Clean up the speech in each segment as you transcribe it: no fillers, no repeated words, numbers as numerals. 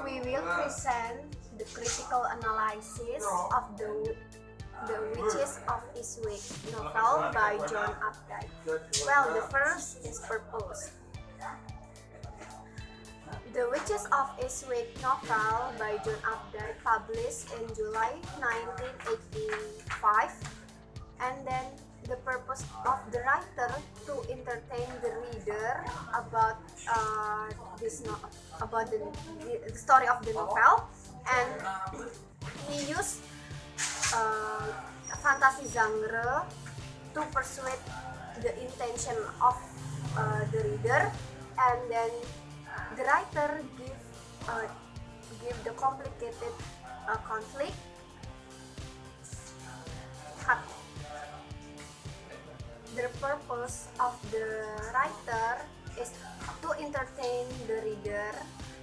We will present the critical analysis of the Witches of Eastwick novel by John Updike. Well, the first is purpose. The Witches of Eastwick novel by John Updike published in July 1985, and then the purpose of the writer to entertain the reader about the story of the novel, and he used fantasy genre to persuade the intention of the reader, and then the writer give the complicated conflict. The purpose of the writer is to entertain the reader,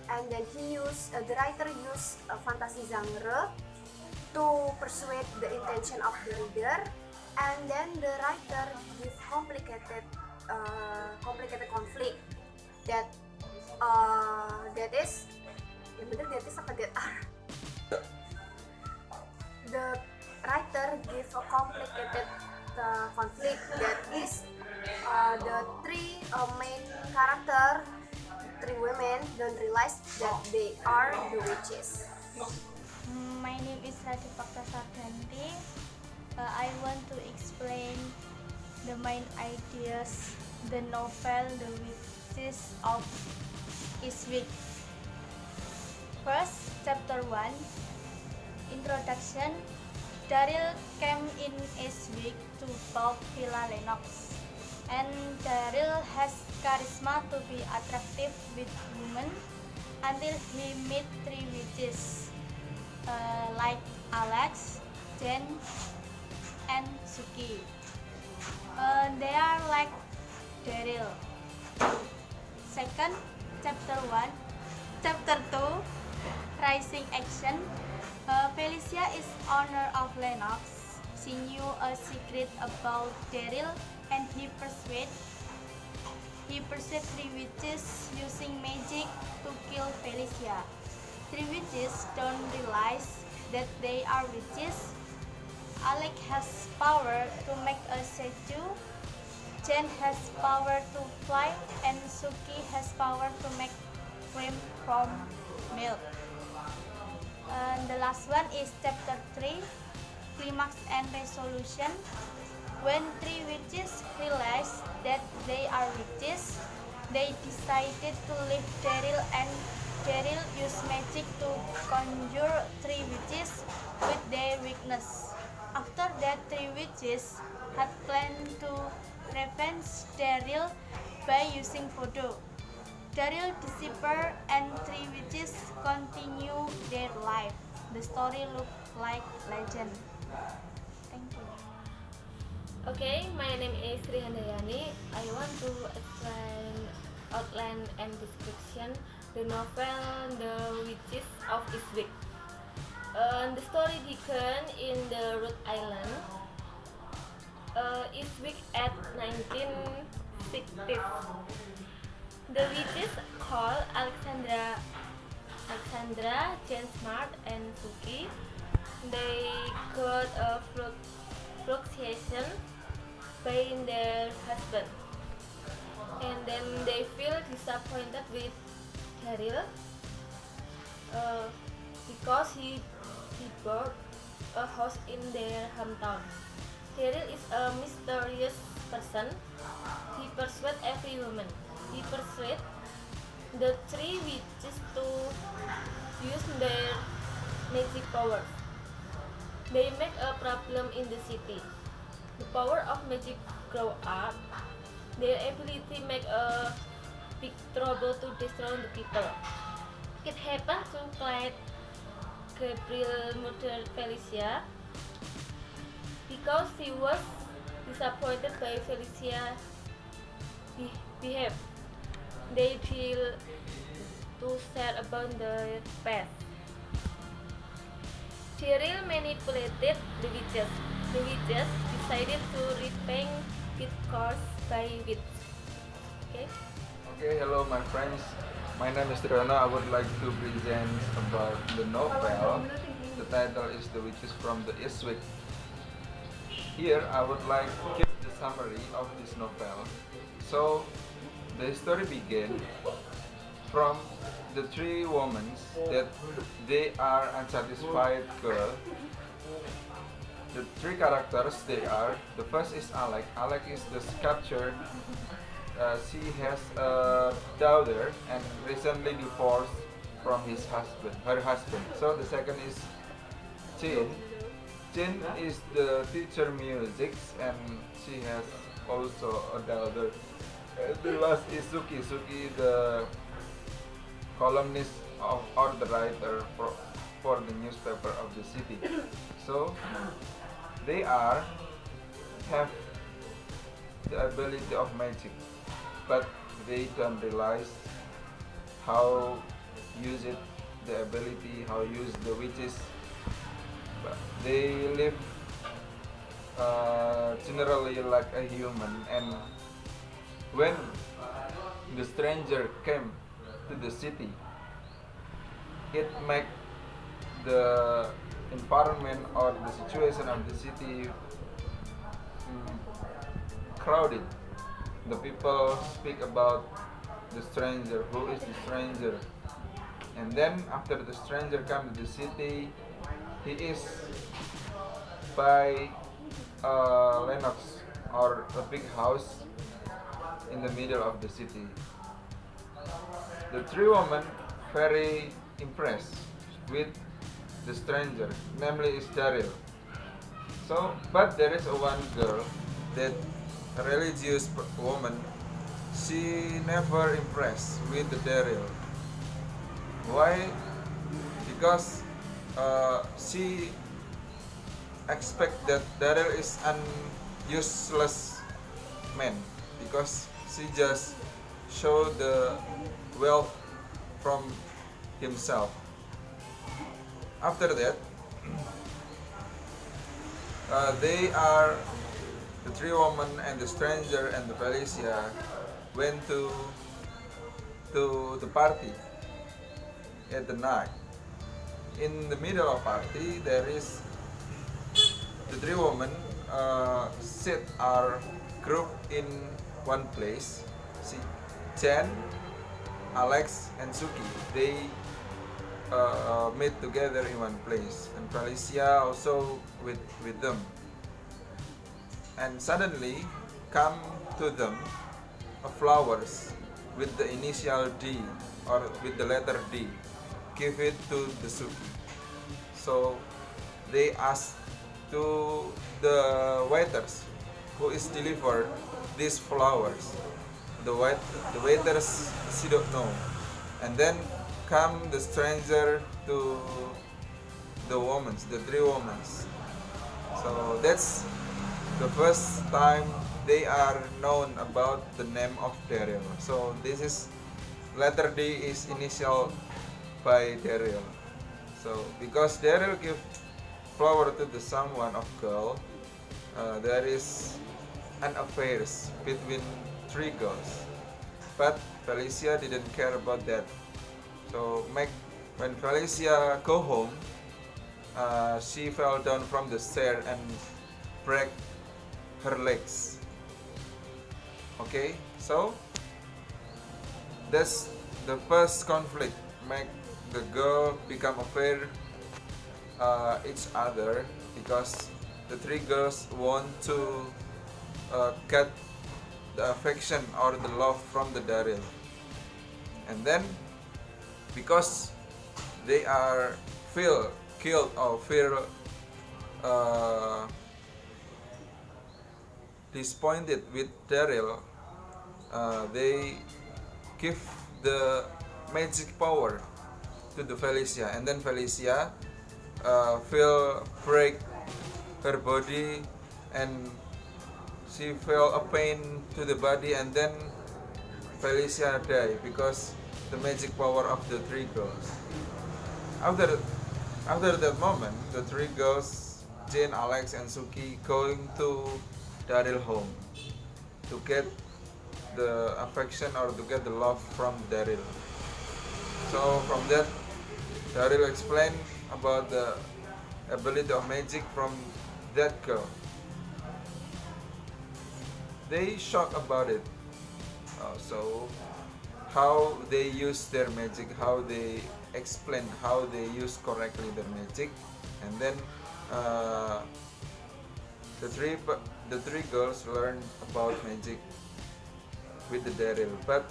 and then the writer used a fantasy genre to persuade the intention of the reader, and then the writer give complicated conflict that is apa that are. The writer give a complicated conflict that is the three main character, three women, don't realize that they are the witches. My name is Radhi Paktasardanti. I want to explain the main ideas the novel The Witches of Eastwick. First, chapter 1, Introduction. Daryl came in Eastwick to build Villa Lennox, and Daryl has charisma to be attractive with women until he meet three witches like Alex, Jen, and Suki. They are like Daryl. Second, chapter 1. Chapter 2, Rising Action. Felicia is owner of Lennox. She knew a secret about Daryl, and he pursued three witches using magic to kill Felicia. Three witches don't realize that they are witches. Alec has power to make a statue. Jen has power to fly, and Suki has power to make cream from milk. And the last one is chapter 3, Climax and Resolution. When three witches realized that they are witches, they decided to leave Daryl, and Daryl used magic to conjure three witches with their weakness. After that, three witches had planned to revenge Daryl by using voodoo. Daryl disappeared, and three witches continue their life. The story looks like legend. Thank you. Okay, my name is Rihandayani. I want to explain outline and description the novel The Witches of Eastwick. The story began in the Rhode Island, Eastwick at 1960s. The witches called Alexandra, Jane Smart, and Suki. They got a fluctuation by their husband, and then they feel disappointed with Daryl because he bought a house in their hometown. Daryl is a mysterious person. He persuades every woman. He persuades the three witches to use their magic powers. They make a problem in the city. The power of magic grow up. Their ability make a big trouble to destroy the people. It happened to Clyde Gabriel murdered Felicia because he was disappointed by Felicia's behavior. They feel too sad about the past. Daryl manipulated the witches. The witches decided to repay it caused by witch. Okay. Okay, hello my friends. My name is Triana. I would like to present about the novel. The title is The Witches from the Eastwick. Here, I would like to give the summary of this novel. So, the story begins from the three women that they are unsatisfied girl. The three characters they are. The first is Alec. Alec is the sculptor. She has a daughter and recently divorced from her husband. So the second is Jane. Jane is the teacher music and she has also a daughter. The last is Suki. Suki the columnist or the writer for the newspaper of the city. So they have the ability of magic, but they don't realize how use it, the ability, how use the witches. But they live generally like a human, and when the stranger came to the city, it make the environment or the situation of the city crowded. The people speak about the stranger, who is the stranger, and then after the stranger comes to the city, he is by Lennox or a big house in the middle of the city. The three women very impressed with the stranger, namely is Daryl. So, but there is a one girl that a religious woman. She never impressed with the Daryl. Why? Because she expect that Daryl is an useless man because she just show the wealth from himself. After that, they are the three women and the stranger and the Felicia went to the party at the night. In the middle of party, there is the three women sit are grouped in one place. See, Jen, Alex, and Suki. They meet together in one place, and Felicia also with them. And suddenly come to them flowers with the initial D or with the letter D. Give it to the Suki. So they ask to the waiters who is delivered these flowers. The waiters she don't know, and then come the stranger to the three women. So that's the first time they are known about the name of Daryl. So this is letter D is initial by Daryl. So because Daryl give flower to the someone of girl, there is an affair between three girls. But Felicia didn't care about that. So when Felicia go home, she fell down from the stair and break her legs. Okay, so that's the first conflict. Make the girl become afraid each other because the three girls want to get the affection or the love from the Daryl, and then because they are feel killed or feel disappointed with Daryl, they give the magic power to the Felicia, and then Felicia feel break her body and she feel a pain to the body, and then Felicia die because the magic power of the three girls. After that moment, the three girls, Jane, Alex, and Suki, going to Daryl home to get the affection or to get the love from Daryl. So from that, Daryl explained about the ability of magic from that girl. They shocked about it. So how they use their magic, how they explain how they use correctly their magic, and then uh, the three girls learned about magic with the Daryl, but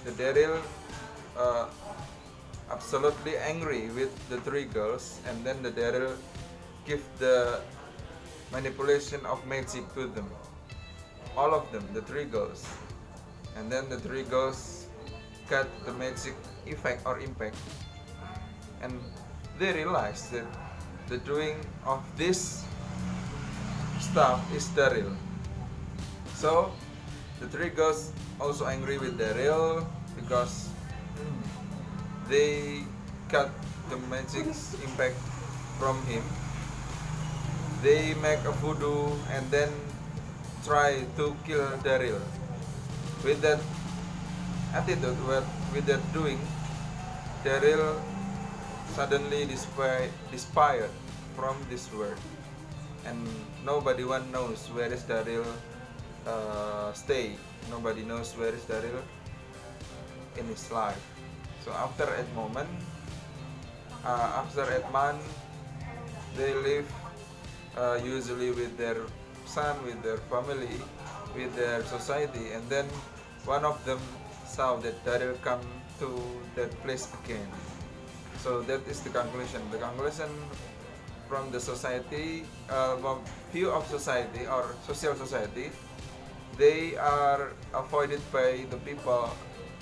the Daryl uh, absolutely angry with the three girls, and then the Daryl give the manipulation of magic to them, all of them, the three girls, and then the three girls got the magic effect or impact, and they realized that the doing of this stuff is Daryl. So the three girls also angry with Daryl because they got the magic's impact from him. They make a voodoo and then try to kill Daryl. With that attitude, with that doing, Daryl suddenly despaired from this world, and nobody one knows where is Daryl stay. Nobody knows where is Daryl in his life. So after that moment, after that month, they live usually with their son, with their family, with their society, and then one of them saw that Daryl come to that place again. So that is the conclusion. The conclusion from the society, view of society or social society, they are avoided by the people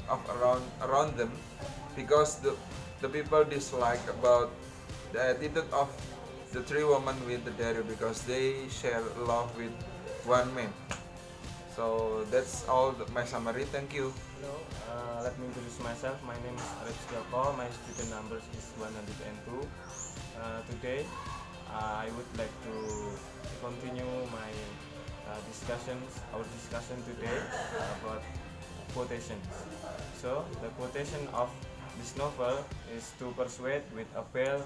of around them because the people dislike about the attitude of the three women with the Daryl because they share love with one man. So that's all my summary. Thank you. Hello, let me introduce myself. My name is Arif Joko. My student number is 102. Today, I would like to continue my our discussion today about quotations. So, the quotation of this novel is to persuade with appeal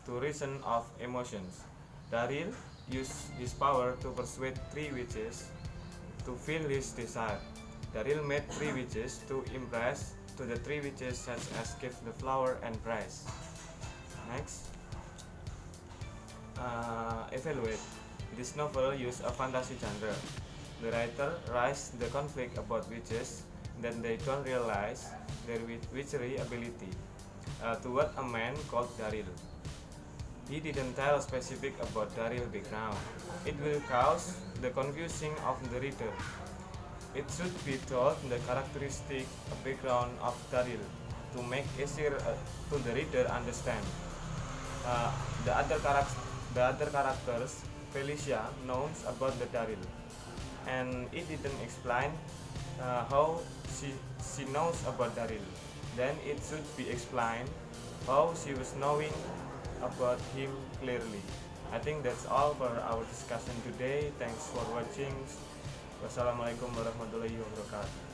to reason of emotions. Daryl used his power to persuade three witches to fill his desire. Daryl made three witches to impress to the three witches such as give the flower and prize. Next, evaluate. This novel used a fantasy genre. The writer raised the conflict about witches that they don't realize their witchery ability toward a man called Daryl. He didn't tell specific about Daryl background. It will cause the confusing of the reader. It should be told the characteristic background of Daryl to make easier to the reader understand. The other characters, Felicia knows about the Daryl, and it didn't explain how she knows about Daryl. Then it should be explained how she was knowing about him clearly. I think that's all for our discussion today. Thanks for watching. Wassalamualaikum warahmatullahi wabarakatuh.